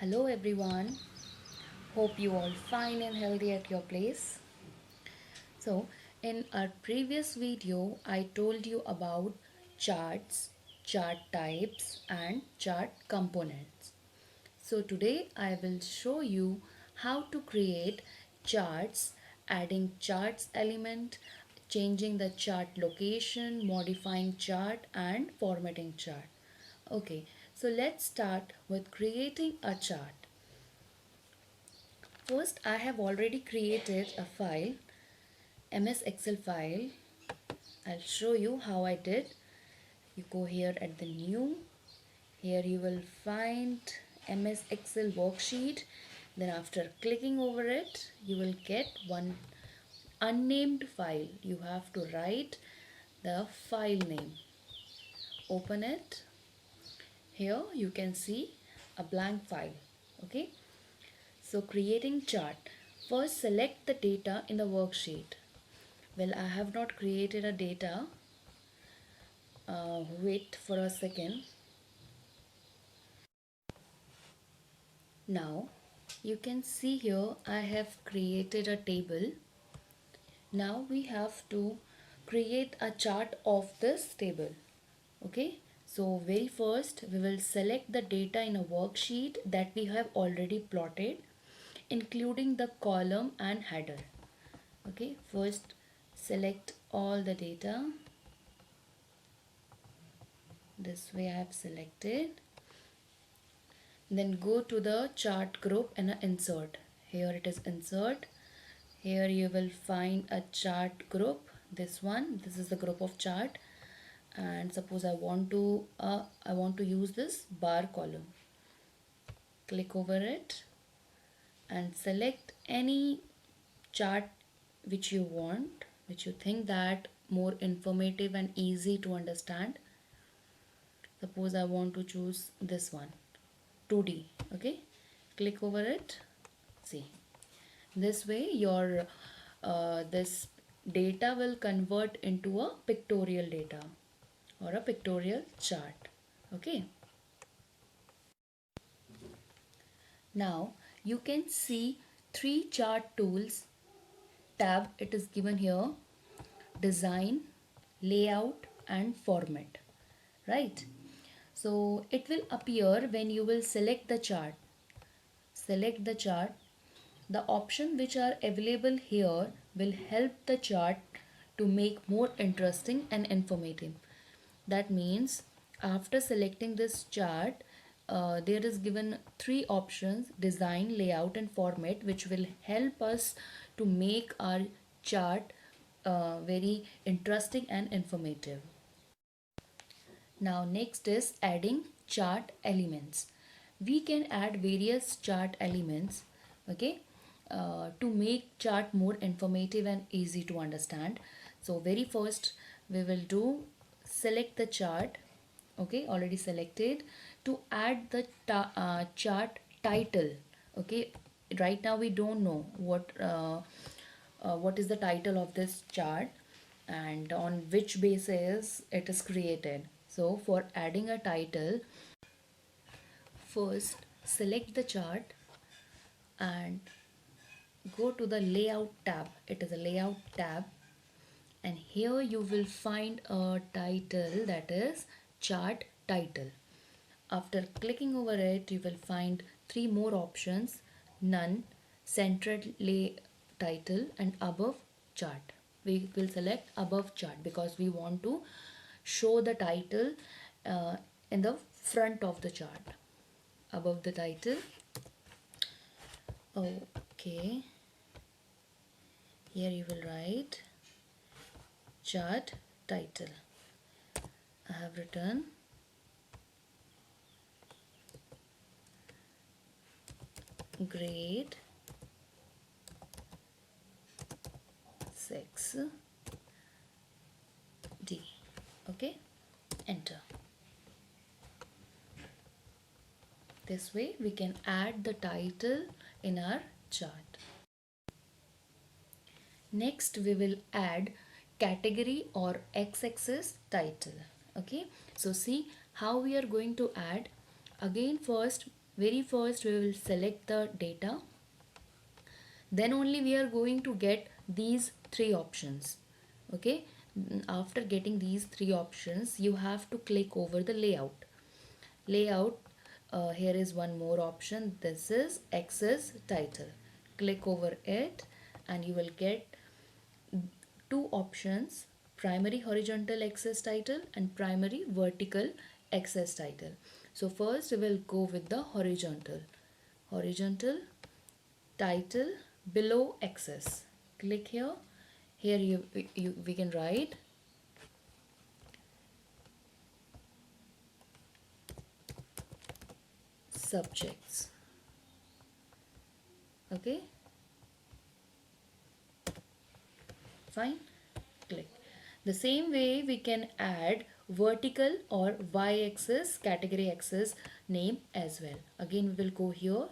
Hello everyone. Hope you all fine and healthy at your place. So, in our previous video, I told you about charts, chart types and chart components. So today I will show you how to create charts, adding charts element, changing the chart location, modifying chart and formatting chart. Okay, so let's start with creating a chart. First, I have already created a file, MS Excel file. I'll show you how I did. You go here at the new. Here you will find MS Excel worksheet. Then after clicking over it, you will get one unnamed file. You have to write the file name. Open it. Here you can see a blank file. Okay. So creating chart. First select the data in the worksheet. Well, I have not created a data. Wait for a second. Now you can see here I have created a table. Now we have to create a chart of this table. Okay. So very first we will select the data in a worksheet that we have already plotted, including the column and header. Okay. First select all the data. This way I have selected. Then go to the chart group and insert. Here it is insert. Here you will find a chart group. This one, this is the group of chart. And suppose I want to use this bar column. Click over it and select any chart which you want, which you think that more informative and easy to understand. Suppose I want to choose this one, 2D. Okay, click over it. See, this way your this data will convert into a pictorial data or a pictorial chart. Okay, now you can see three chart tools tab. It is given here: design, layout and format, right? So it will appear when you will select the chart. Select the chart. The options which are available here will help the chart to make more interesting and informative. That means after selecting this chart, there is given three options: design, layout and format, which will help us to make our chart very interesting and informative. Now next is adding chart elements. We can add various chart elements, okay, to make chart more informative and easy to understand. So very first we will do select the chart, okay, already selected. To add the chart title, okay, right now we don't know what is the title of this chart and on which basis it is created. So for adding a title, first select the chart and go to the layout tab. It is a layout tab, and here you will find a title, that is chart title. After clicking over it, you will find three more options: none, centered lay title and above chart. We will select above chart because we want to show the title in the front of the chart, above the title. Okay, here you will write chart title. I have written grade 6D. Okay, enter. This way we can add the title in our chart. Next we will add category or x-axis title. Okay, so see how we are going to add. Again, first Very first we will select the data, then only we are going to get these three options. Okay, after getting these three options you have to click over the layout. Here is one more option, this is access title. Click over it and you will get two options, primary horizontal access title and primary vertical access title. So first we will go with the horizontal title below access. Click here. Here we can write subjects. Okay, fine. Click. The same way we can add vertical or y-axis category axis name as well. Again we will go here,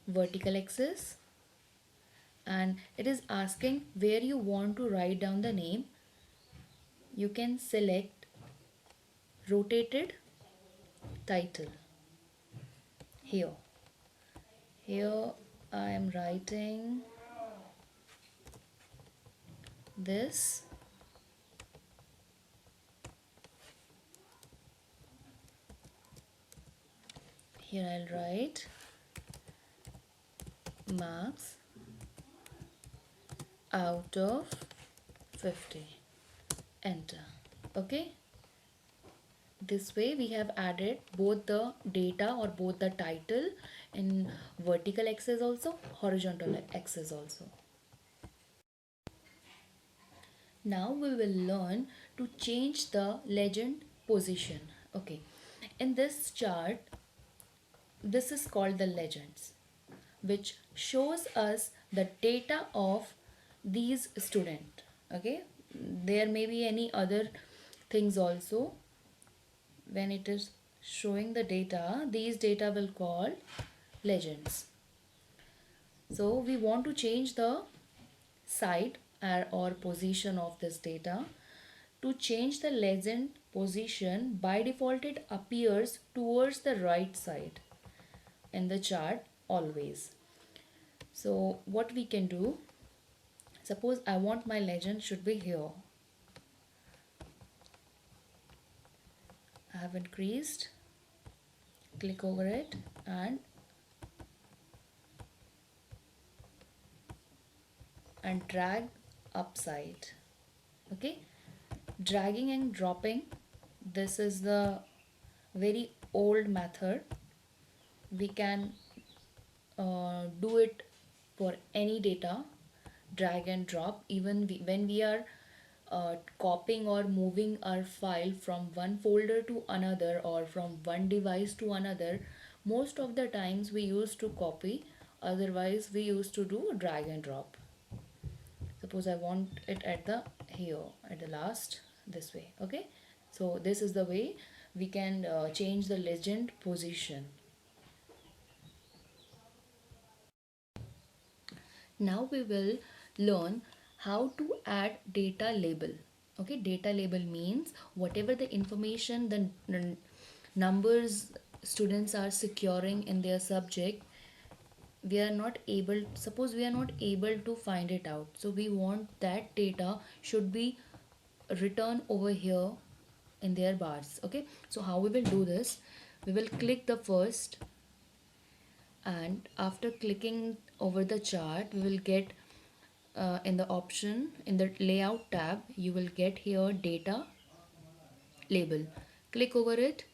vertical axis, and it is asking where you want to write down the name. You can select rotated title. Here I am writing this. Here I'll write marks out of 50. Enter. Okay, this way we have added both the data or both the title in vertical axis also, horizontal axis also. Now we will learn to change the legend position. Okay, in this chart, this is called the legends, which shows us the data of these student. Okay, there may be any other things also. When it is showing the data, these data will call legends. So we want to change the side or position of this data. To change the legend position, by default it appears towards the right side in the chart always. So what we can do, suppose I want my legend should be here. I have increased, click over it and drag upside. Okay, dragging and dropping, this is the very old method. We can do it for any data, drag and drop. Even when we are copying or moving our file from one folder to another or from one device to another, most of the times we used to copy, otherwise we used to do drag and drop. Suppose I want it at the here at the last, this way. Okay, so this is the way we can change the legend position. Now we will learn how to add data label. Okay, data label means whatever the information, the numbers students are securing in their subject, we are not able, suppose we are not able to find it out, so we want that data should be written over here in their bars. Okay, so how we will do this, we will click the first, and after clicking over the chart we will get in the option, in the layout tab, you will get here data label. Click over it.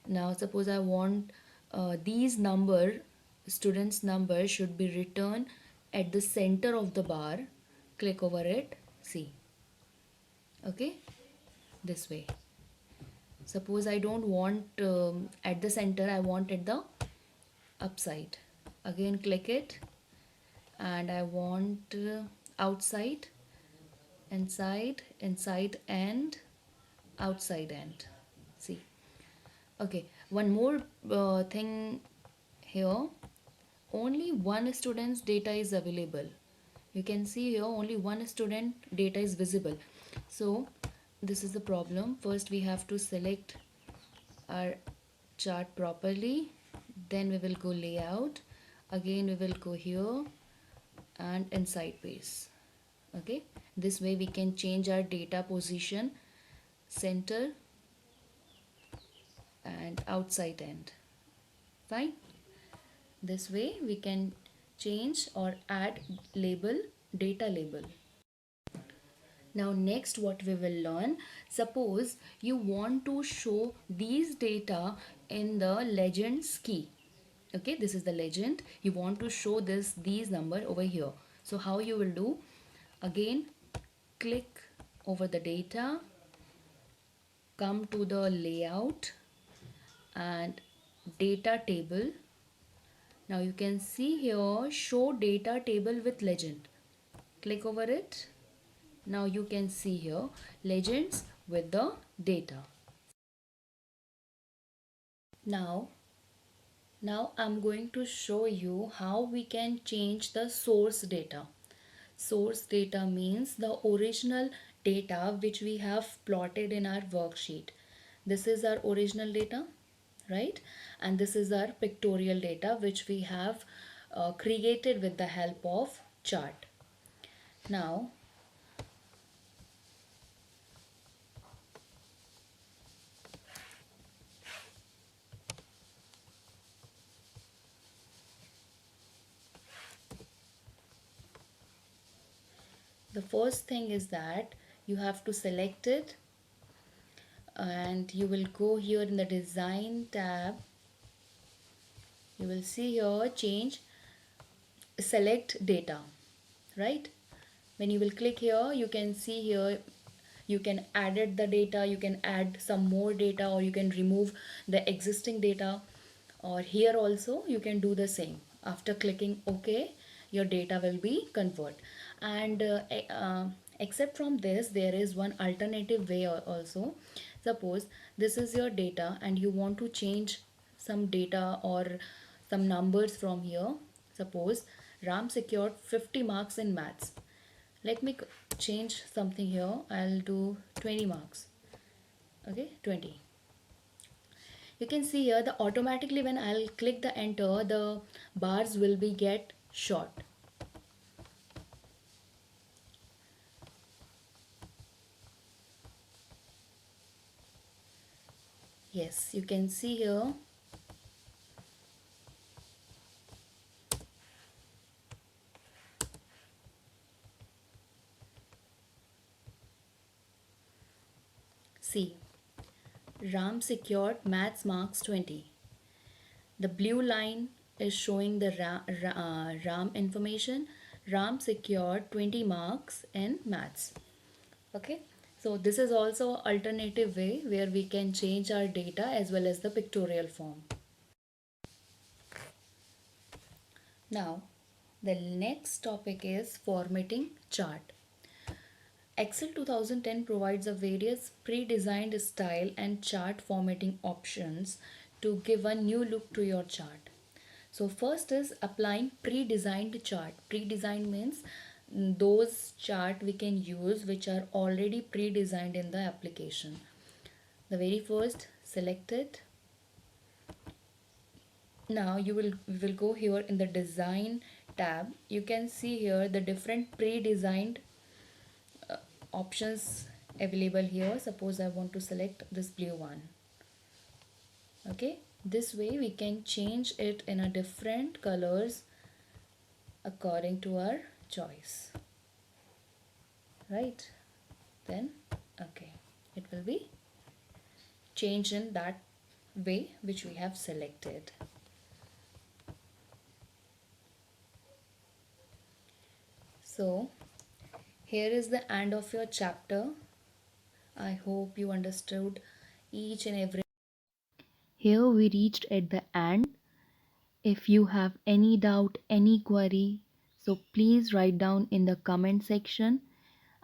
Now suppose I want these students number should be written at the center of the bar. Click over it, see. Okay, this way. Suppose I don't want at the center, I want at the upside. Again click it, and I want outside, inside and outside end. See. Okay, one more thing here, only one student's data is available. You can see here only one student data is visible. So this is the problem. First we have to select our chart properly. Then we will go layout. Again we will go here and inside base. Okay, this way we can change our data position, center and outside end. Fine. This way we can change or add label, data label. Now next what we will learn, suppose you want to show these data in the legends key. Okay, this is the legend. You want to show these number over here. So how you will do, again click over the data, come to the layout and data table. Now you can see here show data table with legend. Click over it. Now you can see here legends with the data. Now I'm going to show you how we can change the source data. Source data means the original data which we have plotted in our worksheet. This is our original data, right? And this is our pictorial data which we have created with the help of chart. Now the first thing is that you have to select it and you will go here in the design tab. You will see here change, select data, right? When you will click here, you can see here you can edit the data, you can add some more data or you can remove the existing data, or here also you can do the same. After clicking OK, your data will be converted. And except from this, there is one alternative way also. Suppose this is your data and you want to change some data or some numbers from here. Suppose Ram secured 50 marks in maths. Let me change something here. I'll do 20 marks. Okay, 20. You can see here the automatically when I'll click the enter, the bars will be get short. Yes, you can see here. See, Ram secured maths marks 20. The blue line is showing the Ram information. Ram secured 20 marks in maths. Okay, so this is also an alternative way where we can change our data as well as the pictorial form. Now, the next topic is formatting chart. Excel 2010 provides a various pre-designed style and chart formatting options to give a new look to your chart. So first is applying pre-designed chart. Pre-designed means those chart we can use which are already pre-designed in the application. The very first, select it. Now we will go here in the design tab. You can see here the different pre-designed options available here. Suppose I want to select this blue one. Okay, this way we can change it in a different colors according to our choice, right? Then okay, it will be changed in that way which we have selected. So here is the end of your chapter. I hope you understood each and every. Here we reached at the end. If you have any doubt, any query, so please write down in the comment section.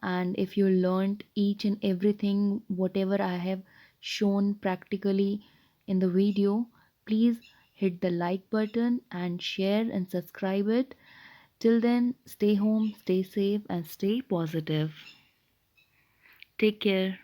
And if you learned each and everything, whatever I have shown practically in the video, please hit the like button and share and subscribe it. Till then, stay home, stay safe and stay positive. Take care.